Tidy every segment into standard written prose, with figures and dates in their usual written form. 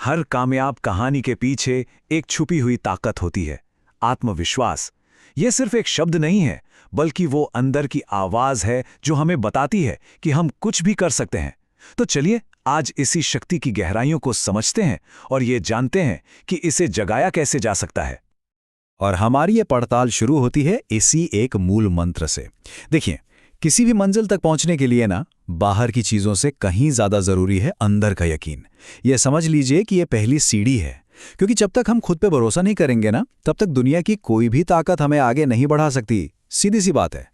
हर कामयाब कहानी के पीछे एक छुपी हुई ताकत होती है, आत्मविश्वास। ये सिर्फ एक शब्द नहीं है, बल्कि वो अंदर की आवाज है जो हमें बताती है कि हम कुछ भी कर सकते हैं। तो चलिए आज इसी शक्ति की गहराइयों को समझते हैं और ये जानते हैं कि इसे जगाया कैसे जा सकता है। और हमारी ये पड़ताल शुरू होती है इसी एक मूल मंत्र से। देखिए, किसी भी मंजिल तक पहुंचने के लिए ना बाहर की चीजों से कहीं ज्यादा जरूरी है अंदर का यकीन। ये समझ लीजिए कि ये पहली सीढ़ी है, क्योंकि जब तक हम खुद पे भरोसा नहीं करेंगे ना, तब तक दुनिया की कोई भी ताकत हमें आगे नहीं बढ़ा सकती। सीधी सी बात है।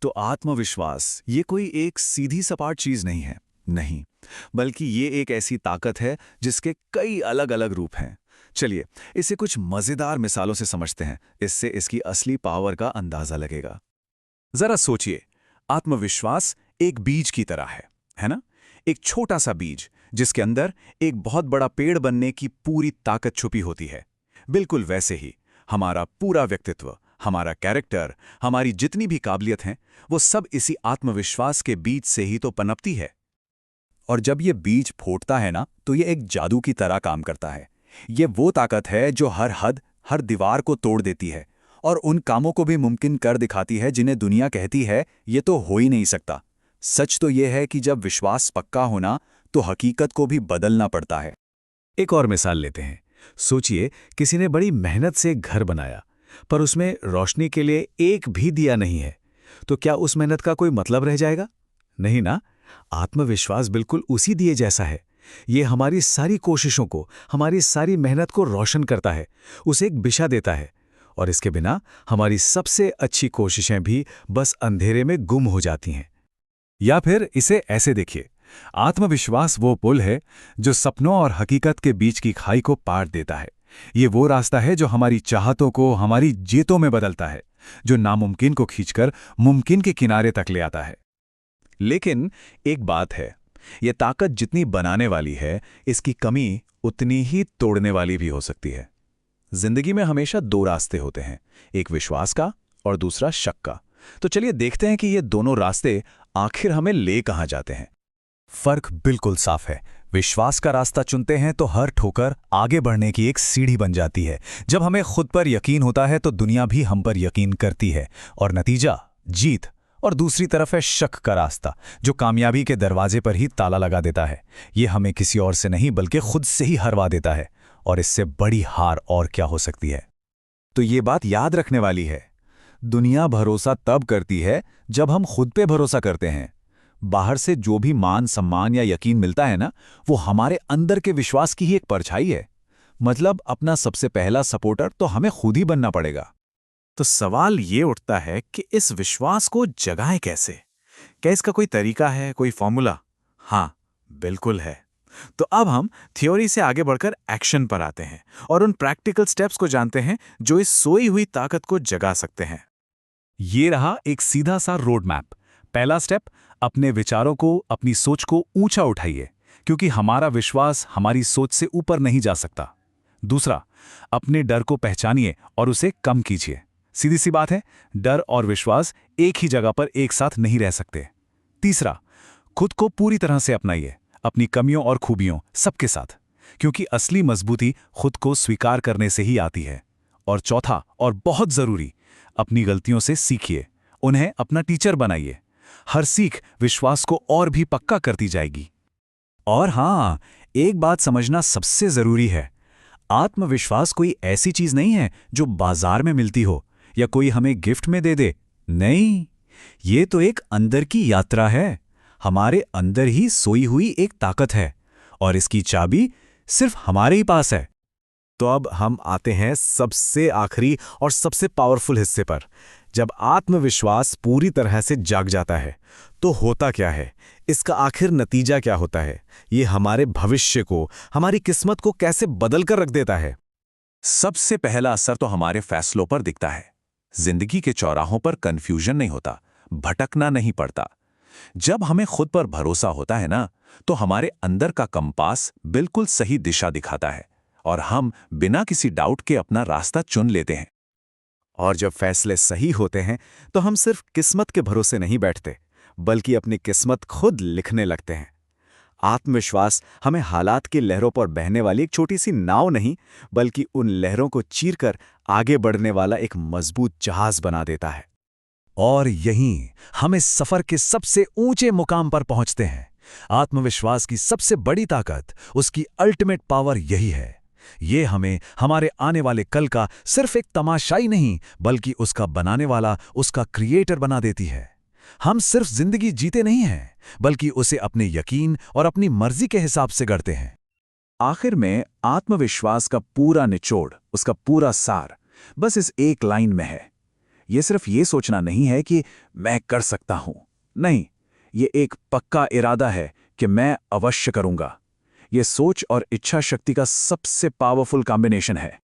तो आत्मविश्वास ये कोई एक सीधी सपाट चीज नहीं है, नहीं, बल्कि ये एक ऐसी ताकत है जिसके कई अलग अलग रूप हैं। चलिए इसे कुछ मजेदार मिसालों से समझते हैं, इससे इसकी असली पावर का अंदाजा लगेगा। जरा सोचिए, आत्मविश्वास एक बीज की तरह है ना? एक छोटा सा बीज जिसके अंदर एक बहुत बड़ा पेड़ बनने की पूरी ताकत छुपी होती है। बिल्कुल वैसे ही हमारा पूरा व्यक्तित्व, हमारा कैरेक्टर, हमारी जितनी भी काबिलियत हैं, वो सब इसी आत्मविश्वास के बीज से ही तो पनपती है। और जब ये बीज फूटता है ना, तो ये एक जादू की तरह काम करता है। ये वो ताकत है जो हर हद, हर दीवार को तोड़ देती है और उन कामों को भी मुमकिन कर दिखाती है जिन्हें दुनिया कहती है ये तो हो ही नहीं सकता। सच तो ये है कि जब विश्वास पक्का होना, तो हकीकत को भी बदलना पड़ता है। एक और मिसाल लेते हैं। सोचिए, किसी ने बड़ी मेहनत से एक घर बनाया, पर उसमें रोशनी के लिए एक भी दिया नहीं है। तो क्या उस मेहनत का कोई मतलब रह जाएगा? नहीं ना। आत्मविश्वास बिल्कुल उसी दिए जैसा है। ये हमारी सारी कोशिशों को, हमारी सारी मेहनत को रोशन करता है, उसे एक दिशा देता है। और इसके बिना हमारी सबसे अच्छी कोशिशें भी बस अंधेरे में गुम हो जाती हैं। या फिर इसे ऐसे देखिए, आत्मविश्वास वो पुल है जो सपनों और हकीकत के बीच की खाई को पार देता है। ये वो रास्ता है जो हमारी चाहतों को हमारी जीतों में बदलता है, जो नामुमकिन को खींचकर मुमकिन के किनारे तक ले आता है। लेकिन एक बात है, ये ताकत जितनी बनाने वाली है, इसकी कमी उतनी ही तोड़ने वाली भी हो सकती है। जिंदगी में हमेशा दो रास्ते होते हैं, एक विश्वास का और दूसरा शक का। तो चलिए देखते हैं कि ये दोनों रास्ते आखिर हमें ले कहां जाते हैं। फर्क बिल्कुल साफ है। विश्वास का रास्ता चुनते हैं तो हर ठोकर आगे बढ़ने की एक सीढ़ी बन जाती है। जब हमें खुद पर यकीन होता है तो दुनिया भी हम पर यकीन करती है, और नतीजा जीत। और दूसरी तरफ है शक का रास्ता, जो कामयाबी के दरवाजे पर ही ताला लगा देता है। ये हमें किसी और से नहीं बल्कि खुद से ही हरवा देता है। और इससे बड़ी हार और क्या हो सकती है? तो ये बात याद रखने वाली है, दुनिया भरोसा तब करती है जब हम खुद पे भरोसा करते हैं। बाहर से जो भी मान सम्मान या यकीन मिलता है ना, वो हमारे अंदर के विश्वास की ही एक परछाई है। मतलब अपना सबसे पहला सपोर्टर तो हमें खुद ही बनना पड़ेगा। तो सवाल ये उठता है कि इस विश्वास को जगाएं कैसे? क्या इसका कोई तरीका है, कोई फॉर्मूला? हाँ, बिल्कुल है। तो अब हम थ्योरी से आगे बढ़कर एक्शन पर आते हैं और उन प्रैक्टिकल स्टेप्स को जानते हैं जो इस सोई हुई ताकत को जगा सकते हैं। ये रहा एक सीधा सा रोड मैप। पहला स्टेप, अपने विचारों को, अपनी सोच को ऊंचा उठाइए, क्योंकि हमारा विश्वास हमारी सोच से ऊपर नहीं जा सकता। दूसरा, अपने डर को पहचानिए और उसे कम कीजिए। सीधी सी बात है, डर और विश्वास एक ही जगह पर एक साथ नहीं रह सकते। तीसरा, खुद को पूरी तरह से अपनाइए, अपनी कमियों और खूबियों सबके साथ, क्योंकि असली मजबूती खुद को स्वीकार करने से ही आती है। और चौथा और बहुत जरूरी, अपनी गलतियों से सीखिए, उन्हें अपना टीचर बनाइए। हर सीख विश्वास को और भी पक्का करती जाएगी। और हाँ, एक बात समझना सबसे जरूरी है, आत्मविश्वास कोई ऐसी चीज नहीं है जो बाजार में मिलती हो या कोई हमें गिफ्ट में दे दे। नहीं, ये तो एक अंदर की यात्रा है। हमारे अंदर ही सोई हुई एक ताकत है, और इसकी चाबी सिर्फ हमारे ही पास है। तो अब हम आते हैं सबसे आखिरी और सबसे पावरफुल हिस्से पर। जब आत्मविश्वास पूरी तरह से जाग जाता है तो होता क्या है, इसका आखिर नतीजा क्या होता है, ये हमारे भविष्य को, हमारी किस्मत को कैसे बदल कर रख देता है? सबसे पहला असर तो हमारे फैसलों पर दिखता है। जिंदगी के चौराहों पर कंफ्यूजन नहीं होता, भटकना नहीं पड़ता। जब हमें खुद पर भरोसा होता है ना, तो हमारे अंदर का कंपास बिल्कुल सही दिशा दिखाता है और हम बिना किसी डाउट के अपना रास्ता चुन लेते हैं। और जब फैसले सही होते हैं तो हम सिर्फ किस्मत के भरोसे नहीं बैठते, बल्कि अपनी किस्मत खुद लिखने लगते हैं। आत्मविश्वास हमें हालात की लहरों पर बहने वाली एक छोटी सी नाव नहीं, बल्कि उन लहरों को चीरकर आगे बढ़ने वाला एक मजबूत जहाज बना देता है। और यहीं हम इस सफर के सबसे ऊंचे मुकाम पर पहुंचते हैं। आत्मविश्वास की सबसे बड़ी ताकत, उसकी अल्टीमेट पावर यही है। ये हमें हमारे आने वाले कल का सिर्फ एक तमाशाई नहीं, बल्कि उसका बनाने वाला, उसका क्रिएटर बना देती है। हम सिर्फ जिंदगी जीते नहीं हैं, बल्कि उसे अपने यकीन और अपनी मर्जी के हिसाब से गढ़ते हैं। आखिर में आत्मविश्वास का पूरा निचोड़, उसका पूरा सार बस इस एक लाइन में है। ये सिर्फ ये सोचना नहीं है कि मैं कर सकता हूं। नहीं, ये एक पक्का इरादा है कि मैं अवश्य करूंगा। ये सोच और इच्छा शक्ति का सबसे पावरफुल कॉम्बिनेशन है।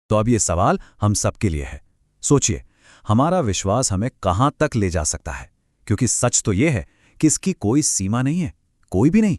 तो अब ये सवाल हम सबके लिए है। सोचिए, हमारा विश्वास हमें कहां तक ले जा सकता है? क्योंकि सच तो ये है कि इसकी कोई सीमा नहीं है, कोई भी नहीं।